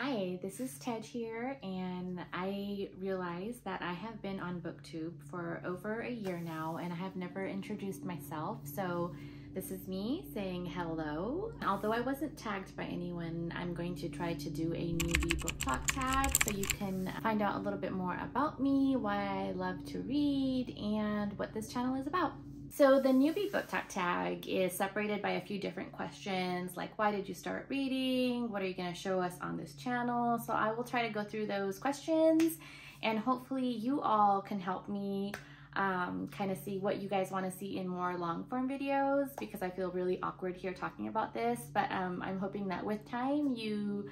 Hi, this is Tej here, and I realized that I have been on BookTube for over a year now, and I have never introduced myself. So this is me saying hello. Although I wasn't tagged by anyone, I'm going to try to do a Newbie Booktalk tag so you can find out a little bit more about me, why I love to read, and what this channel is about. So the Newbie Booktalk tag is separated by a few different questions, like why did you start reading? What are you going to show us on this channel? So I will try to go through those questions, and hopefully you all can help me kind of see what you guys want to see in more long form videos, because I feel really awkward here talking about this, but I'm hoping that with time you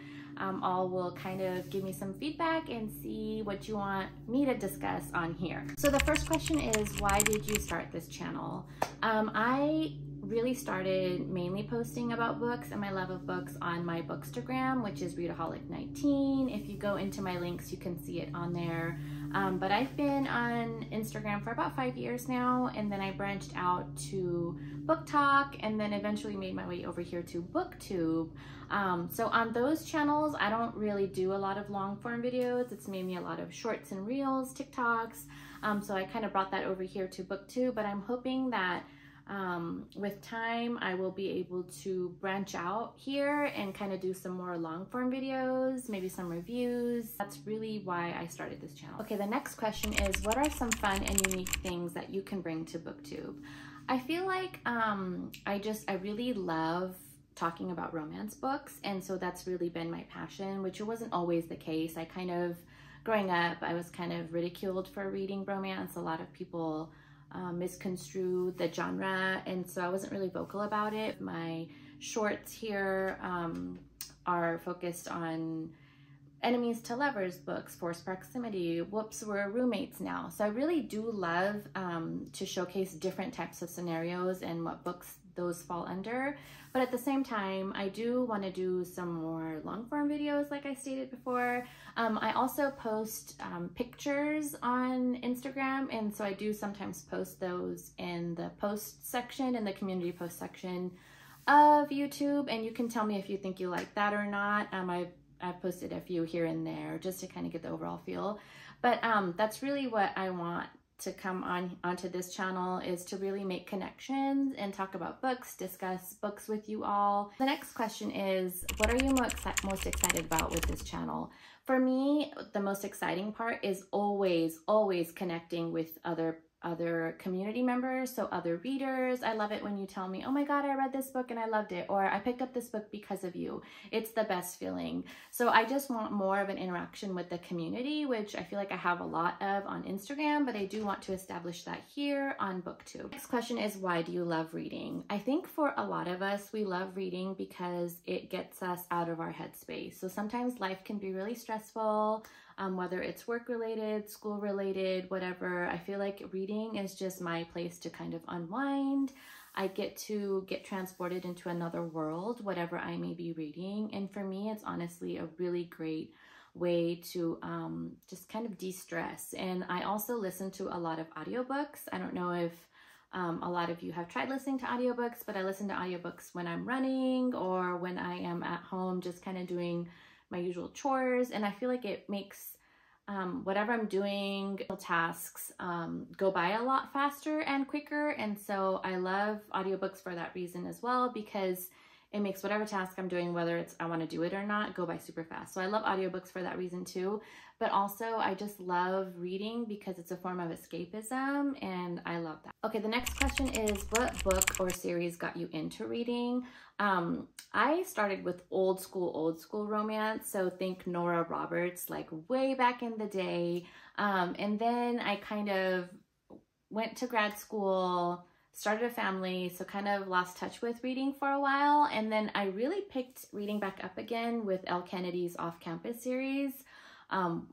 all will kind of give me some feedback and see what you want me to discuss on here. So the first question is, why did you start this channel? I really started mainly posting about books and my love of books on my Bookstagram, which is Readaholic19. If you go into my links, you can see it on there. But I've been on Instagram for about 5 years now, and then I branched out to BookTok, and then eventually made my way over here to BookTube. So on those channels, I don't really do a lot of long form videos. It's mainly a lot of shorts and reels, TikToks. So I kind of brought that over here to BookTube, but I'm hoping that with time I will be able to branch out here and kind of do some more long form videos, maybe some reviews. That's really why I started this channel. Okay, the next question is, what are some fun and unique things that you can bring to BookTube? I feel like I really love talking about romance books, and so that's really been my passion, which wasn't always the case. I kind of, growing up, I was kind of ridiculed for reading romance. A lot of people misconstrue the genre, and so I wasn't really vocal about it. My shorts here are focused on enemies to lovers books, forced proximity, whoops, we're roommates now. So I really do love to showcase different types of scenarios and what books those fall under. But at the same time, I do want to do some more long form videos like I stated before. I also post pictures on Instagram, and so I do sometimes post those in the post section, in the community post section of YouTube, and you can tell me if you think you like that or not. I've posted a few here and there just to kind of get the overall feel. But that's really what I want to come onto this channel, is to really make connections and talk about books, discuss books with you all. The next question is, what are you most excited about with this channel? For me, the most exciting part is always connecting with other community members, so other readers. I love it when you tell me, oh my god, I read this book and I loved it, or I picked up this book because of you. It's the best feeling. So I just want more of an interaction with the community, which I feel like I have a lot of on Instagram, but I do want to establish that here on BookTube. Next question is, why do you love reading? I think for a lot of us, we love reading because it gets us out of our headspace. So sometimes life can be really stressful, whether it's work related, school related, whatever. I feel like reading is just my place to kind of unwind. I get to get transported into another world, whatever I may be reading. And for me, it's honestly a really great way to just kind of de-stress. And I also listen to a lot of audiobooks. I don't know if a lot of you have tried listening to audiobooks, but I listen to audiobooks when I'm running or when I am at home just kind of doing my usual chores, and I feel like it makes whatever I'm doing, tasks, go by a lot faster and quicker. And so I love audiobooks for that reason as well, because it makes whatever task I'm doing, whether it's I want to do it or not, go by super fast. So I love audiobooks for that reason too. But also I just love reading because it's a form of escapism, and I love that. Okay, the next question is, what book or series got you into reading? I started with old school romance. So think Nora Roberts, like way back in the day. And then I kind of went to grad school, started a family, so kind of lost touch with reading for a while. And then I really picked reading back up again with Elle Kennedy's Off Campus series,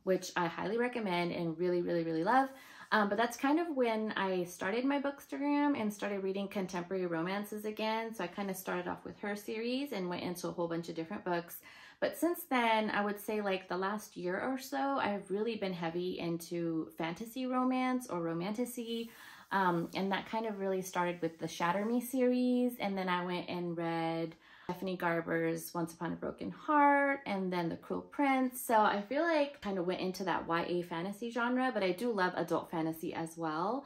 which I highly recommend and really love. But that's kind of when I started my Bookstagram and started reading contemporary romances again. So I kind of started off with her series and went into a whole bunch of different books. But since then, I would say like the last year or so, I've really been heavy into fantasy romance or romantasy. And that kind of really started with the Shatter Me series. And then I went and read Stephanie Garber's Once Upon a Broken Heart, and then The Cruel Prince. So I feel like kind of went into that YA fantasy genre, but I do love adult fantasy as well.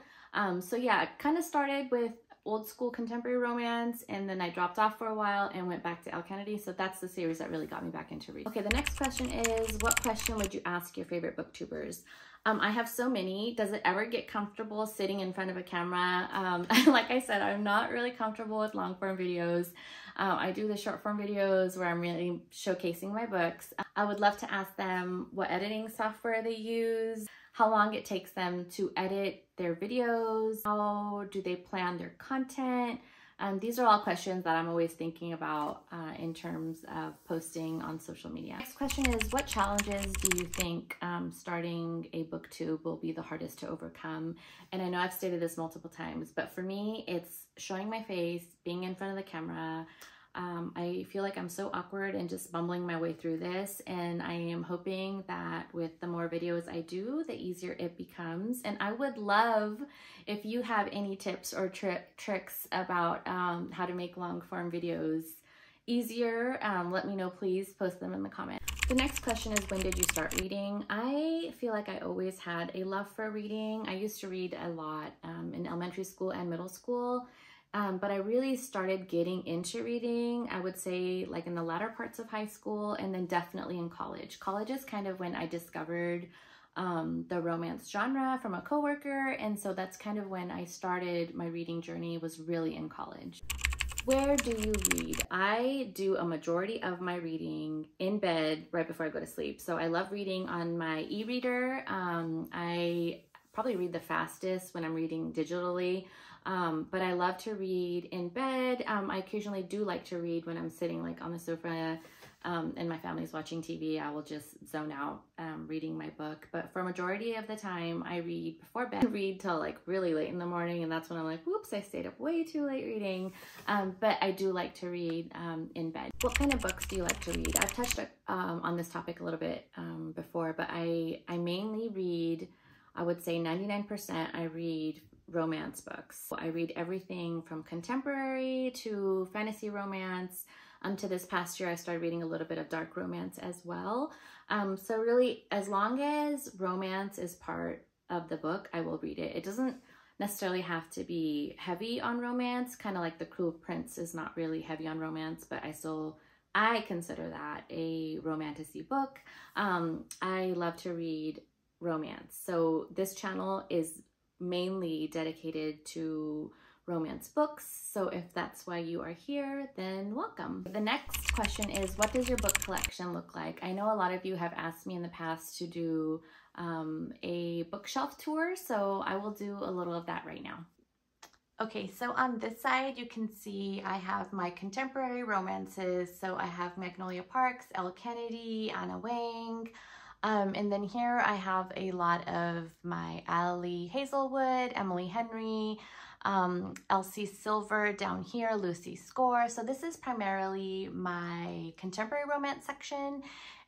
So yeah, I kind of started with old school contemporary romance, and then I dropped off for a while and went back to Elle Kennedy. So that's the series that really got me back into reading. Okay, the next question is, what question would you ask your favorite booktubers? I have so many. Does it ever get comfortable sitting in front of a camera? Like I said, I'm not really comfortable with long form videos. I do the short form videos where I'm really showcasing my books. I would love to ask them what editing software they use, how long it takes them to edit their videos, how do they plan their content. These are all questions that I'm always thinking about in terms of posting on social media. Next question is, what challenges do you think starting a booktube will be the hardest to overcome? And I know I've stated this multiple times, but for me, it's showing my face, being in front of the camera. I feel like I'm so awkward and just bumbling my way through this, and I am hoping that with the more videos I do, the easier it becomes. And I would love if you have any tips or tricks about how to make long form videos easier. Let me know, please post them in the comments. The next question is, when did you start reading? I feel like I always had a love for reading. I used to read a lot in elementary school and middle school. But I really started getting into reading, I would say, like in the latter parts of high school, and then definitely in college. College is kind of when I discovered the romance genre from a coworker, and so that's kind of when I started my reading journey, was really in college. Where do you read? I do a majority of my reading in bed right before I go to sleep. So I love reading on my e-reader. I probably read the fastest when I'm reading digitally. But I love to read in bed. I occasionally do like to read when I'm sitting like on the sofa and my family's watching TV. I will just zone out reading my book. But for a majority of the time, I read before bed. I read till like really late in the morning, and that's when I'm like, whoops, I stayed up way too late reading. But I do like to read in bed. What kind of books do you like to read? I've touched on this topic a little bit before, but I mainly read, I would say 99% I read romance books. I read everything from contemporary to fantasy romance. To this past year, I started reading a little bit of dark romance as well. So really, as long as romance is part of the book, I will read it. It doesn't necessarily have to be heavy on romance, kind of like The Cruel Prince is not really heavy on romance, but I consider that a romantasy book. I love to read romance. So this channel is mainly dedicated to romance books. So if that's why you are here, then welcome. The next question is, what does your book collection look like? I know a lot of you have asked me in the past to do a bookshelf tour, so I will do a little of that right now. Okay, so on this side, you can see I have my contemporary romances. So I have Magnolia Parks, Elle Kennedy, Anna Wang. And then here I have a lot of my Ali Hazelwood, Emily Henry, Elsie Silver down here, Lucy Score. So this is primarily my contemporary romance section.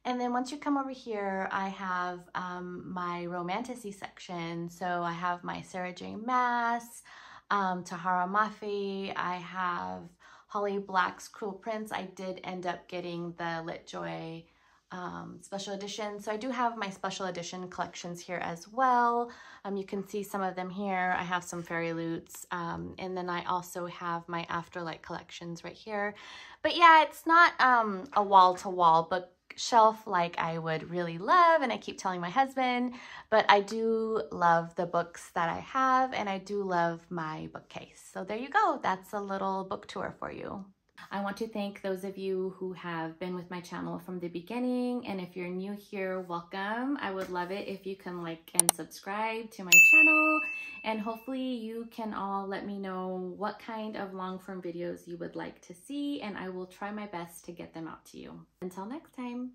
And then once you come over here, I have my romantasy section. So I have my Sarah J. Maas, Tahara Mafi. I have Holly Black's Cruel Prince. I did end up getting the Lit Joy special edition. So I do have my special edition collections here as well. You can see some of them here. I have some Fairy Loots, and then I also have my Afterlight collections right here. But yeah, it's not a wall-to-wall bookshelf like I would really love, and I keep telling my husband, but I do love the books that I have, and I do love my bookcase. So there you go. That's a little book tour for you. I want to thank those of you who have been with my channel from the beginning, and if you're new here, welcome. I would love it if you can like and subscribe to my channel, and hopefully you can all let me know what kind of long form videos you would like to see, and I will try my best to get them out to you. Until next time.